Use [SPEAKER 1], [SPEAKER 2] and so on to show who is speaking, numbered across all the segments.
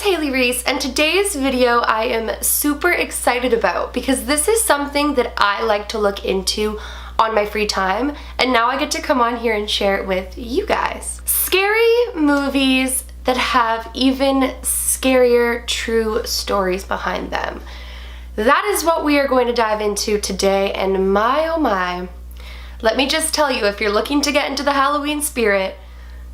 [SPEAKER 1] it's Haley Reese, and today's video I am super excited about because this is something that I like to look into on my free time, and now I get to come on here and share it with you guys. Scary movies that have even scarier true stories behind them. That is what we are going to dive into today, and my oh my, let me just tell you, if you're looking to get into the Halloween spirit,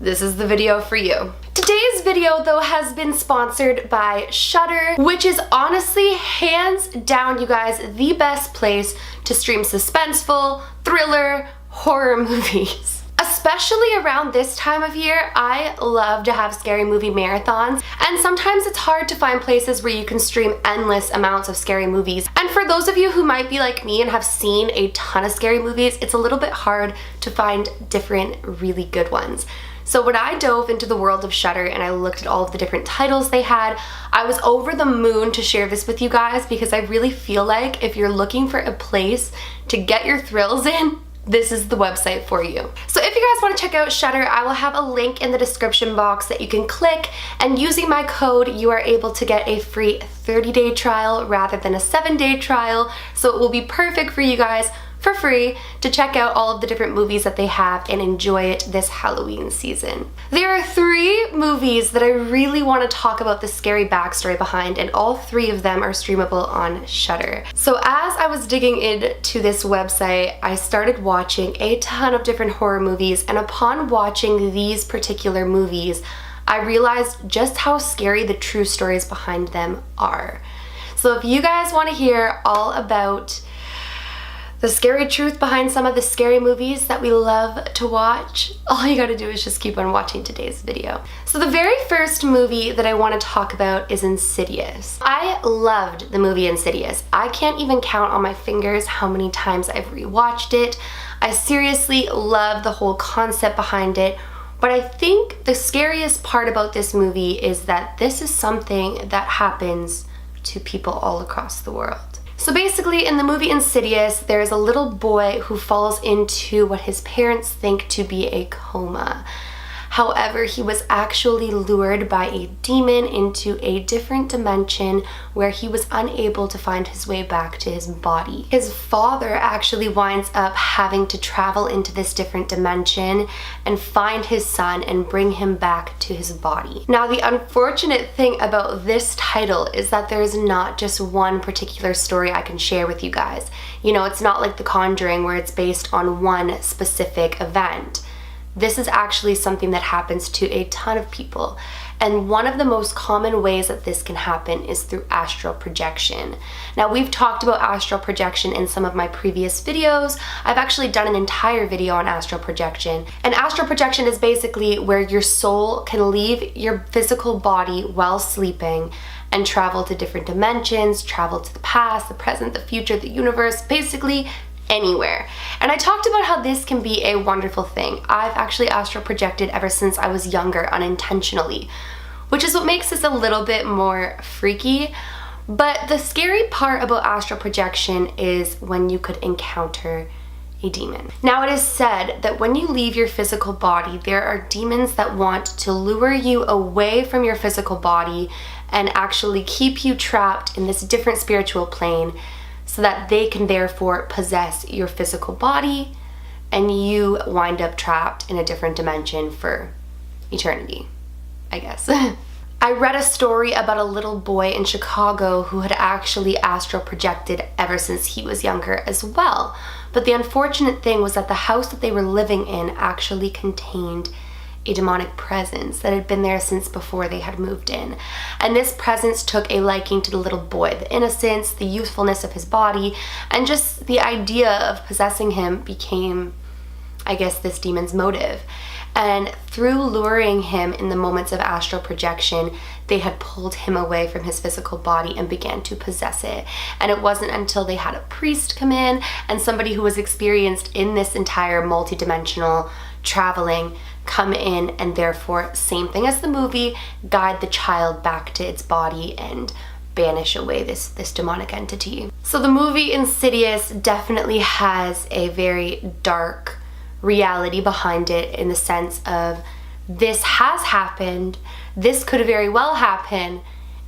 [SPEAKER 1] this is the video for you. Today's video though has been sponsored by Shudder, which is honestly hands down, you guys, the best place to stream suspenseful, thriller, horror movies. Especially around this time of year, I love to have scary movie marathons, and sometimes it's hard to find places where you can stream endless amounts of scary movies. And for those of you who might be like me and have seen a ton of scary movies, it's a little bit hard to find different really good ones. So when I dove into the world of Shudder and I looked at all of the different titles they had, I was over the moon to share this with you guys because I really feel like if you're looking for a place to get your thrills in, this is the website for you. So if you guys want to check out Shudder, I will have a link in the description box that you can click, and using my code you are able to get a free 30-day trial rather than a 7-day trial, so it will be perfect for you guys for free to check out all of the different movies that they have and enjoy it this Halloween season. There are 3 movies that I really want to talk about the scary backstory behind, and all 3 of them are streamable on Shudder. So as I was digging into this website, I started watching a ton of different horror movies, and upon watching these particular movies, I realized just how scary the true stories behind them are. So if you guys want to hear all about the scary truth behind some of the scary movies that we love to watch, all you gotta do is just keep on watching today's video. So the very first movie that I want to talk about is Insidious. I loved the movie Insidious. I can't even count on my fingers how many times I've rewatched it. I seriously love the whole concept behind it, but I think the scariest part about this movie is that this is something that happens to people all across the world. So basically, in the movie Insidious, there is a little boy who falls into what his parents think to be a coma. However, he was actually lured by a demon into a different dimension where he was unable to find his way back to his body. His father actually winds up having to travel into this different dimension and find his son and bring him back to his body. Now, the unfortunate thing about this title is that there is not just one particular story I can share with you guys. You know, it's not like The Conjuring where it's based on one specific event. This is actually something that happens to a ton of people, and one of the most common ways that this can happen is through astral projection. Now, we've talked about astral projection in some of my previous videos. I've actually done an entire video on astral projection, and astral projection is basically where your soul can leave your physical body while sleeping and travel to different dimensions, travel to the past, the present, the future, the universe, basically anywhere. And I talked about how this can be a wonderful thing. I've actually astral projected ever since I was younger unintentionally, which is what makes this a little bit more freaky. But the scary part about astral projection is when you could encounter a demon. Now, it is said that when you leave your physical body, there are demons that want to lure you away from your physical body and actually keep you trapped in this different spiritual plane, so that they can therefore possess your physical body and you wind up trapped in a different dimension for eternity, I guess. I read a story about a little boy in Chicago who had actually astral projected ever since he was younger as well. But the unfortunate thing was that the house that they were living in actually contained a demonic presence that had been there since before they had moved in. And this presence took a liking to the little boy. The innocence, the youthfulness of his body, and just the idea of possessing him became, I guess, this demon's motive. And through luring him in the moments of astral projection, they had pulled him away from his physical body and began to possess it. And it wasn't until they had a priest come in and somebody who was experienced in this entire multidimensional traveling come in and therefore, same thing as the movie, guide the child back to its body and banish away this demonic entity. So the movie Insidious definitely has a very dark reality behind it, in the sense of this has happened, this could very well happen,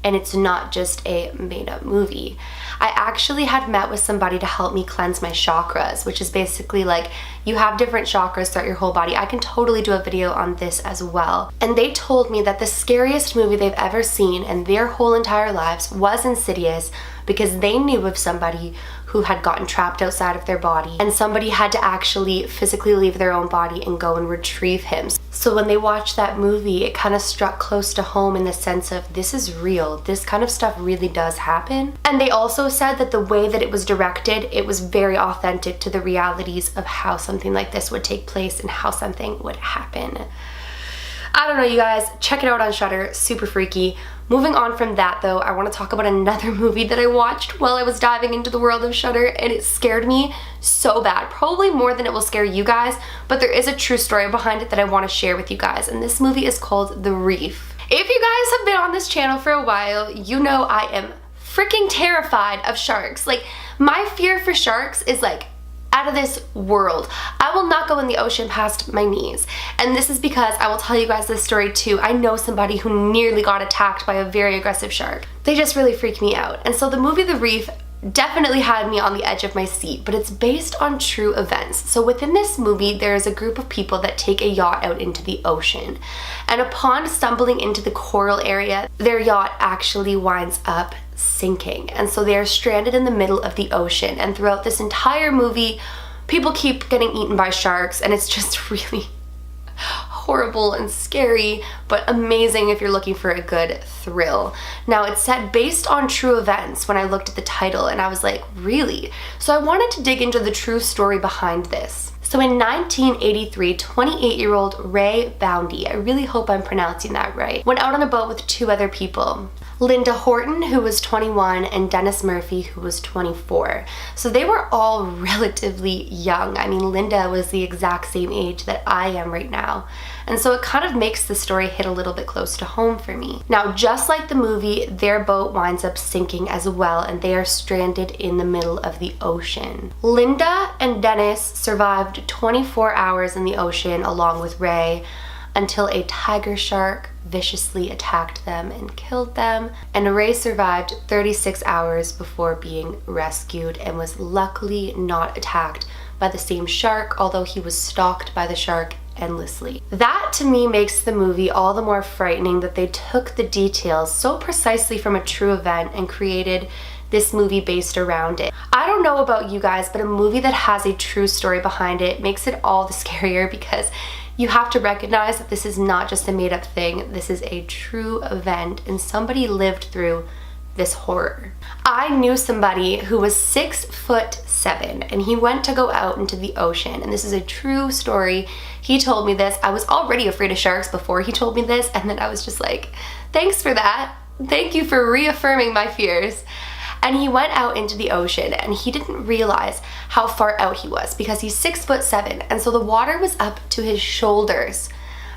[SPEAKER 1] and it's not just a made-up movie. I actually had met with somebody to help me cleanse my chakras, which is basically like you have different chakras throughout your whole body. I can totally do a video on this as well. And they told me that the scariest movie they've ever seen in their whole entire lives was Insidious, because they knew of somebody who had gotten trapped outside of their body, and somebody had to actually physically leave their own body and go and retrieve him. So when they watched that movie, it kind of struck close to home in the sense of, this is real. This kind of stuff really does happen. And they also said that the way that it was directed, it was very authentic to the realities of how something like this would take place and how something would happen. I don't know, you guys, check it out on Shudder, super freaky. Moving on from that though, I want to talk about another movie that I watched while I was diving into the world of Shudder, and it scared me so bad. Probably more than it will scare you guys, but there is a true story behind it that I want to share with you guys, and this movie is called The Reef. If you guys have been on this channel for a while, you know I am freaking terrified of sharks. Like, my fear for sharks is like out of this world. I will not go in the ocean past my knees. And this is because I will tell you guys this story too. I know somebody who nearly got attacked by a very aggressive shark. They just really freak me out. And so the movie The Reef definitely had me on the edge of my seat, but it's based on true events. So within this movie, there is a group of people that take a yacht out into the ocean. And upon stumbling into the coral area, their yacht actually winds up sinking. And so they are stranded in the middle of the ocean. And throughout this entire movie, people keep getting eaten by sharks, and it's just really horrible and scary, but amazing if you're looking for a good thrill. Now, it's set based on true events when I looked at the title, and I was like, really? So I wanted to dig into the true story behind this. So in 1983, 28-year-old Ray Boundy, I really hope I'm pronouncing that right, went out on a boat with two other people. Linda Horton, who was 21, and Dennis Murphy, who was 24. So they were all relatively young. I mean, Linda was the exact same age that I am right now. And so it kind of makes the story hit a little bit close to home for me. Now, just like the movie, their boat winds up sinking as well, and they are stranded in the middle of the ocean. Linda and Dennis survived 24 hours in the ocean along with Ray until a tiger shark viciously attacked them and killed them, and Ray survived 36 hours before being rescued and was luckily not attacked by the same shark, although he was stalked by the shark endlessly. That to me makes the movie all the more frightening, that they took the details so precisely from a true event and created this movie based around it. I don't know about you guys, but a movie that has a true story behind it makes it all the scarier, because you have to recognize that this is not just a made-up thing. This is a true event, and somebody lived through this horror. I knew somebody who was 6'7", and he went to go out into the ocean, and this is a true story. He told me this. I was already afraid of sharks before he told me this, and then I was just like, thanks for that. Thank you for reaffirming my fears. And he went out into the ocean, and he didn't realize how far out he was, because he's 6'7", and so the water was up to his shoulders.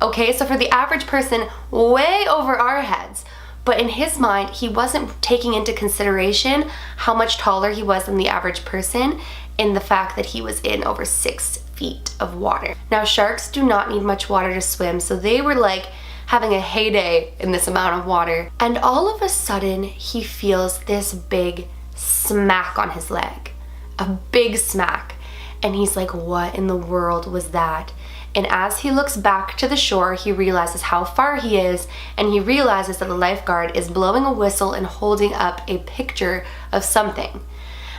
[SPEAKER 1] Okay, so for the average person, way over our heads. But in his mind, he wasn't taking into consideration how much taller he was than the average person, in the fact that he was in over 6 feet of water. Now, sharks do not need much water to swim, so they were like having a heyday in this amount of water. And all of a sudden, he feels this big smack on his leg. A big smack. And he's like, what in the world was that? And as he looks back to the shore, he realizes how far he is, and he realizes that the lifeguard is blowing a whistle and holding up a picture of something.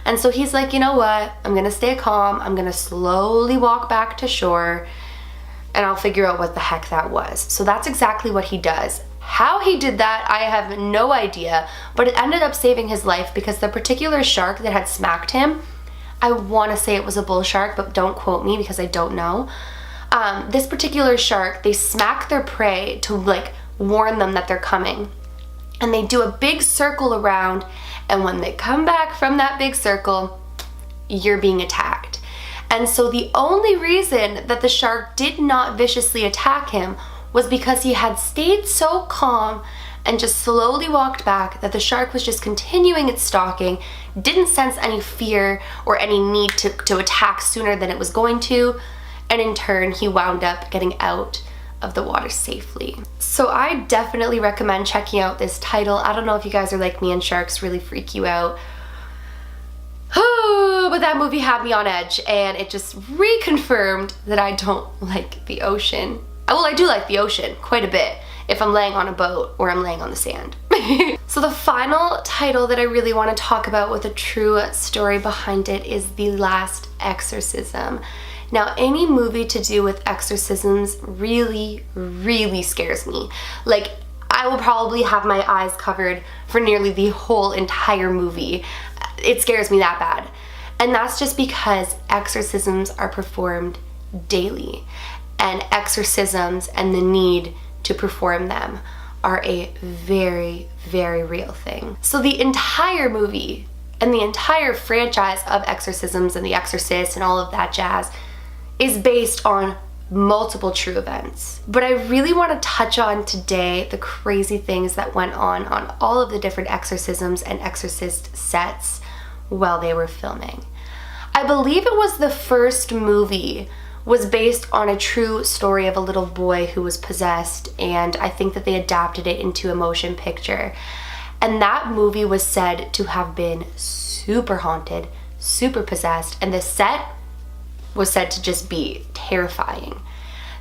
[SPEAKER 1] And so he's like, you know what? I'm gonna stay calm. I'm gonna slowly walk back to shore, and I'll figure out what the heck that was. So that's exactly what he does. How he did that, I have no idea, but it ended up saving his life, because the particular shark that had smacked him, I want to say it was a bull shark, but don't quote me because I don't know. This particular shark, they smack their prey to like warn them that they're coming. And they do a big circle around, and when they come back from that big circle, you're being attacked. And so the only reason that the shark did not viciously attack him was because he had stayed so calm and just slowly walked back, that the shark was just continuing its stalking, didn't sense any fear or any need to attack sooner than it was going to, and in turn he wound up getting out of the water safely. So I definitely recommend checking out this title. I don't know if you guys are like me and sharks really freak you out. Oh, but that movie had me on edge, and it just reconfirmed that I don't like the ocean. Well, I do like the ocean quite a bit if I'm laying on a boat or I'm laying on the sand. So the final title that I really want to talk about with a true story behind it is The Last Exorcism. Now, any movie to do with exorcisms really, really scares me. Like, I will probably have my eyes covered for nearly the whole entire movie. It scares me that bad. And that's just because exorcisms are performed daily. And exorcisms and the need to perform them are a very, very real thing. So the entire movie and the entire franchise of exorcisms and The Exorcist and all of that jazz is based on multiple true events. But I really want to touch on today the crazy things that went on all of the different exorcisms and exorcist sets while they were filming. I believe it was the first movie was based on a true story of a little boy who was possessed, and I think that they adapted it into a motion picture. And that movie was said to have been super haunted, super possessed, and the set was said to just be terrifying.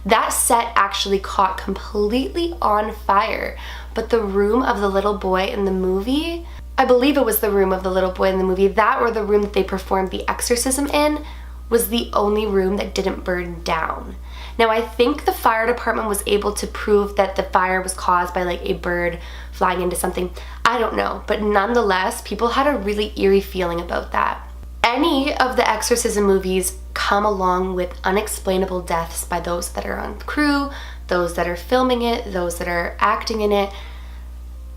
[SPEAKER 1] That set actually caught completely on fire, but the room of the little boy in the movie, I believe it was the room of the little boy in the movie, that or the room that they performed the exorcism in, was the only room that didn't burn down. Now, I think the fire department was able to prove that the fire was caused by like a bird flying into something. I don't know, but nonetheless, people had a really eerie feeling about that. Any of the exorcism movies come along with unexplainable deaths by those that are on crew, those that are filming it, those that are acting in it.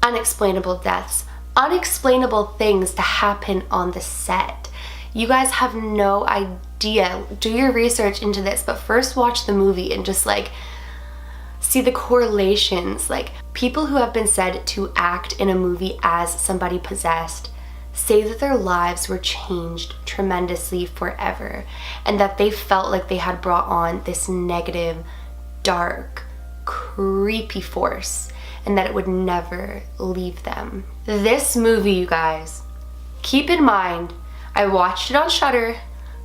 [SPEAKER 1] Unexplainable deaths. Unexplainable things to happen on the set. You guys have no idea. Do your research into this, but first watch the movie and just like see the correlations. Like, people who have been said to act in a movie as somebody possessed say that their lives were changed tremendously forever, and that they felt like they had brought on this negative, dark, creepy force, and that it would never leave them. This movie, you guys, keep in mind, I watched it on Shudder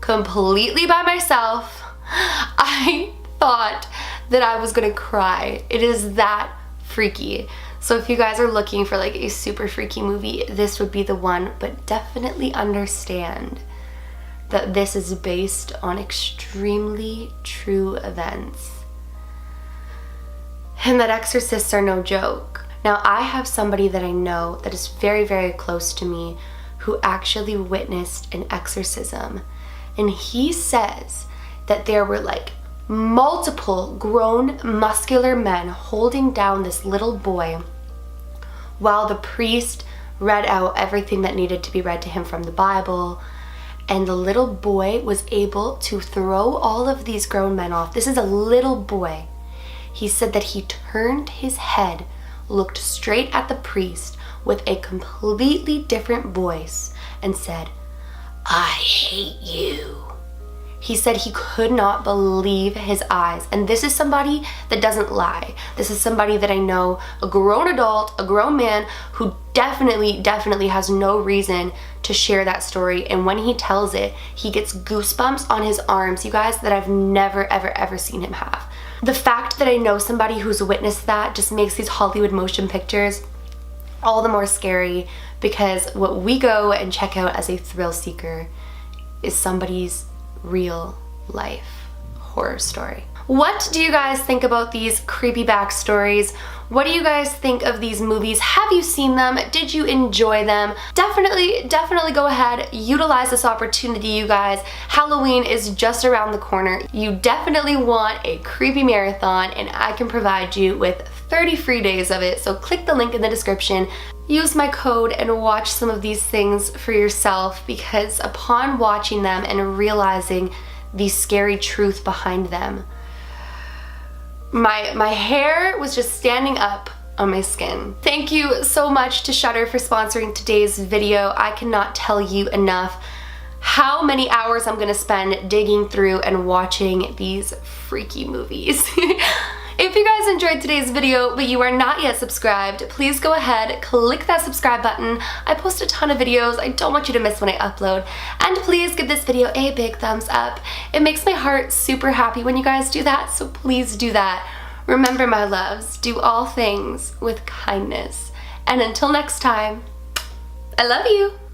[SPEAKER 1] completely by myself. I thought that I was gonna cry. It is that freaky. So if you guys are looking for like a super freaky movie, this would be the one, but definitely understand that this is based on extremely true events. And that exorcists are no joke. Now, I have somebody that I know that is very, very close to me who actually witnessed an exorcism. And he says that there were like multiple grown muscular men holding down this little boy while the priest read out everything that needed to be read to him from the Bible. And the little boy was able to throw all of these grown men off. This is a little boy. He said that he turned his head, looked straight at the priest with a completely different voice, and said, "I hate you." He said he could not believe his eyes. And this is somebody that doesn't lie. This is somebody that I know, a grown adult, a grown man who definitely has no reason to share that story. And when he tells it, he gets goosebumps on his arms, you guys, that I've never, ever seen him have. The fact that I know somebody who's witnessed that just makes these Hollywood motion pictures all the more scary, because what we go and check out as a thrill seeker is somebody's real life horror story. What do you guys think about these creepy backstories? What do you guys think of these movies? Have you seen them? Did you enjoy them? Definitely go ahead, utilize this opportunity, you guys. Halloween is just around the corner. You definitely want a creepy marathon, and I can provide you with 30 free days of it. So click the link in the description, use my code, and watch some of these things for yourself, because upon watching them and realizing the scary truth behind them, my hair was just standing up on my skin. Thank you so much to Shudder for sponsoring today's video. I cannot tell you enough how many hours I'm gonna spend digging through and watching these freaky movies. If you guys guys enjoyed today's video but you are not yet subscribed, please go ahead, click that subscribe button. I post a ton of videos. I don't want you to miss when I upload. And please give this video a big thumbs up. It makes my heart super happy when you guys do that, so please do that. Remember, my loves, do all things with kindness. And until next time, I love you.